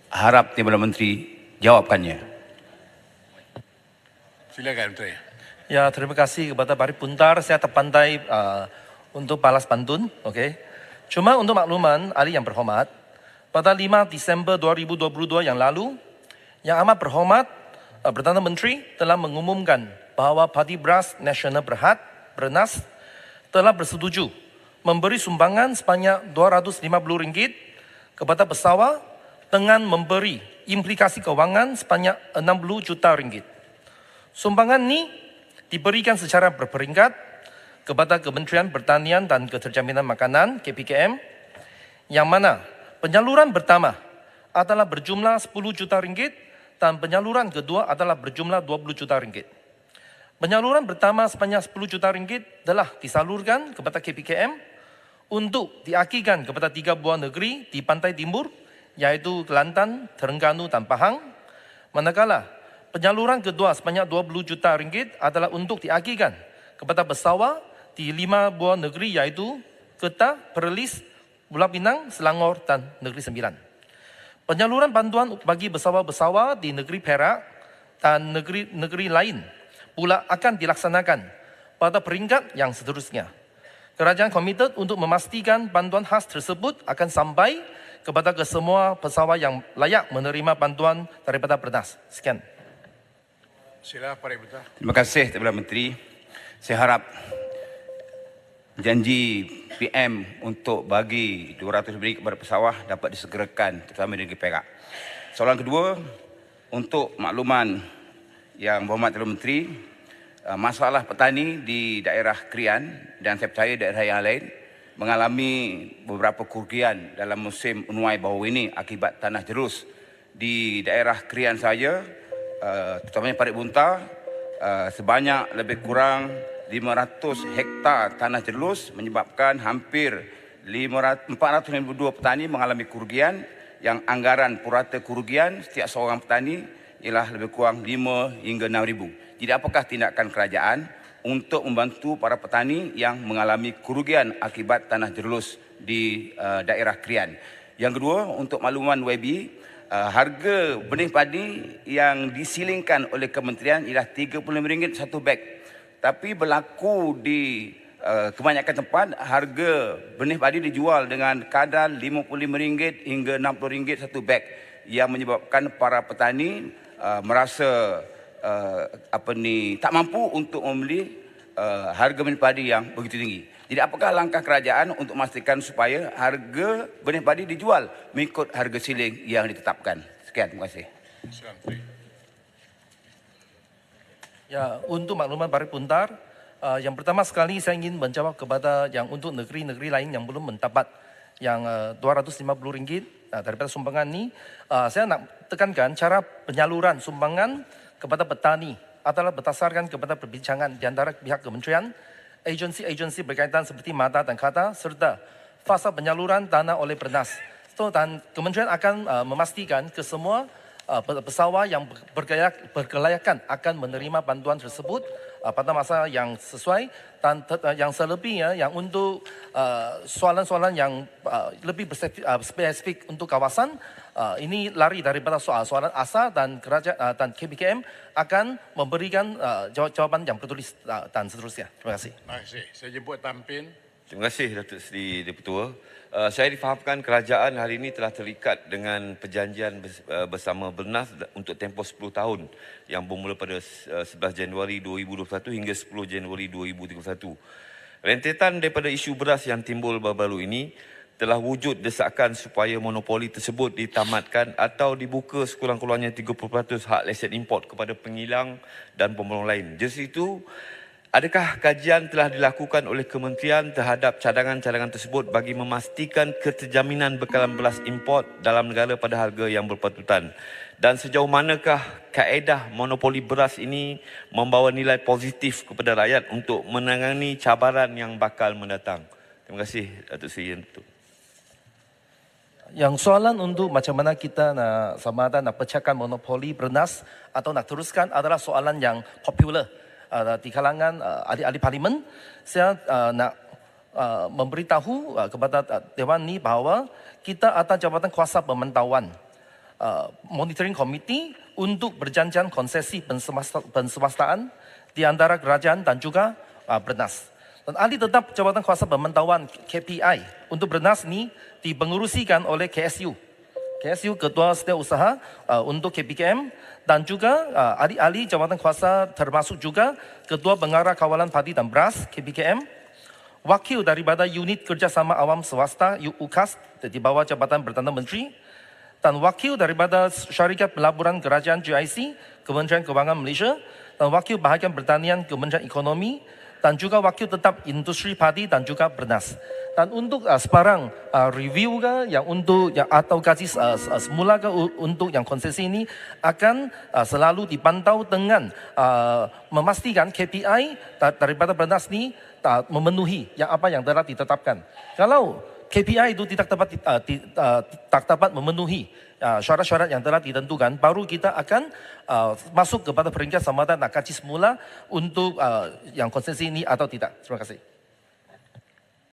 Harap Timbalan Menteri jawabkannya. Silakan Menteri. Ya, terima kasih kepada Bari Puntar. Saya terpandai untuk balas pantun. Okay. Cuma untuk makluman ahli yang berhormat, pada 5 Disember 2022 yang lalu, Yang Amat Berhormat Perdana Menteri telah mengumumkan bahawa Parti Beras Nasional Berhad, BERNAS, telah bersetuju memberi sumbangan sebanyak RM250 kepada pesawat dengan memberi implikasi kewangan sebanyak RM60 juta. Sumbangan ini diberikan secara berperingkat kepada Kementerian Pertanian dan Keterjaminan Makanan (KPKM), yang mana penyaluran pertama adalah berjumlah RM10 juta dan penyaluran kedua adalah berjumlah RM20 juta. Penyaluran pertama sebanyak RM10 juta telah disalurkan kepada KPKM untuk diakikan kepada 3 buah negeri di pantai timur, yaitu Kelantan, Terengganu dan Pahang. Manakala penyaluran kedua sebanyak RM20 juta adalah untuk diakikan kepada pesawat di 5 buah negeri, yaitu Kedah, Perlis, Pulau Pinang, Selangor dan Negeri Sembilan. Penyaluran bantuan bagi pesawat-pesawat di negeri Perak dan negeri lain pula akan dilaksanakan pada peringkat yang seterusnya. Kerajaan komited untuk memastikan bantuan khas tersebut akan sampai kepada kesemua pesawat yang layak menerima bantuan daripada BERNAS. Sekian. Silakan Pak Menteri. Terima kasih Timbalan Menteri. Saya harap janji PM untuk bagi RM200 kepada pesawat dapat disegerakan, terutama di negeri Perak. Soalan kedua, untuk makluman Yang Berhormat Timbalan Menteri, masalah petani di daerah Krian dan saya percaya daerah yang lain mengalami beberapa kerugian dalam musim unuai baru ini akibat tanah jerus. Di daerah Krian saja, terutamanya Parit Buntar, sebanyak lebih kurang 500 hektar tanah jerus menyebabkan hampir 452 petani mengalami kerugian, yang anggaran purata kerugian setiap seorang petani ialah lebih kurang 5 hingga 6,000. Jadi apakah tindakan kerajaan untuk membantu para petani yang mengalami kerugian akibat tanah jerus di daerah Krian? Yang kedua, untuk makluman YB, harga benih padi yang disilingkan oleh kementerian ialah RM35 satu beg. Tapi berlaku di kebanyakan tempat harga benih padi dijual dengan kadar RM55 hingga RM60 satu beg, yang menyebabkan para petani merasa tak mampu untuk membeli harga benih padi yang begitu tinggi. Jadi apakah langkah kerajaan untuk memastikan supaya harga benih padi dijual mengikut harga siling yang ditetapkan? Sekian, terima kasih. Silakan. Ya, untuk makluman Bari Puntar, yang pertama sekali saya ingin menjawab kepada yang untuk negeri-negeri lain yang belum mendapat yang RM250 daripada sumbangan ini. Saya nak tekankan cara penyaluran sumbangan kepada petani adalah berdasarkan kepada perbincangan di antara pihak kementerian, agensi-agensi berkaitan seperti MADA dan KADA, serta fasa penyaluran dana oleh BERNAS. Dan kementerian akan memastikan kesemua pesawat yang berkelayakan akan menerima bantuan tersebut pada masa yang sesuai, dan yang selebihnya yang untuk soalan-soalan yang lebih spesifik untuk kawasan, ini lari daripada soalan asal, dan kerajaan dan KPKM akan memberikan jawapan yang tertulis dan seterusnya. Terima kasih. Terima kasih. Saya jemput Tampin. Terima kasih Datuk Seri Dipertua. Saya difahamkan kerajaan hari ini telah terikat dengan perjanjian bersama BERNAS untuk tempoh 10 tahun yang bermula pada 11 Januari 2021 hingga 10 Januari 2031. Rentetan daripada isu beras yang timbul baru-baru ini telah wujud desakan supaya monopoli tersebut ditamatkan atau dibuka sekurang-kurangnya 30% hak lesen import kepada pengilang dan pemborong lain. Jadi itu, adakah kajian telah dilakukan oleh kementerian terhadap cadangan-cadangan tersebut bagi memastikan keterjaminan bekalan beras import dalam negara pada harga yang berpatutan? Dan sejauh manakah kaedah monopoli beras ini membawa nilai positif kepada rakyat untuk menangani cabaran yang bakal mendatang? Terima kasih, Datuk Seri Yang Dipertua. Yang soalan untuk macam mana kita nak sama ada nak pecahkan monopoli BERNAS atau nak teruskan adalah soalan yang popular di kalangan ahli-ahli parlimen. Saya nak memberitahu kepada Dewan ni bahawa kita atas jabatan kuasa pemantauan monitoring committee untuk perjanjian konsesi penswastaan di antara kerajaan dan juga Bernas. Dan ahli tetap jabatan kuasa pemantauan KPI untuk Bernas ni dipengurusikan oleh KSU. KSU Ketua Setiausaha untuk KPKM dan juga ahli-ahli jabatan kuasa termasuk juga Ketua Pengarah Kawalan Padi dan Beras KPKM, wakil daripada Unit Kerjasama Awam Swasta UKAS di bawah Jabatan Perdana Menteri, dan wakil daripada Syarikat Pelaburan Kerajaan GIC Kementerian Kewangan Malaysia, dan wakil Bahagian Pertanian Kementerian Ekonomi, dan juga wakil tetap Industri Padi dan juga Bernas. Dan untuk sebarang review ke yang untuk yang atau kaji semula ke untuk yang konsesi ini akan selalu dipantau dengan memastikan KPI daripada Bernas ni memenuhi yang apa yang telah ditetapkan. Kalau KPI itu tidak dapat memenuhi syarat-syarat yang telah ditentukan, baru kita akan masuk kepada peringkat samada nak kaji semula untuk yang konsesi ini atau tidak. Terima kasih.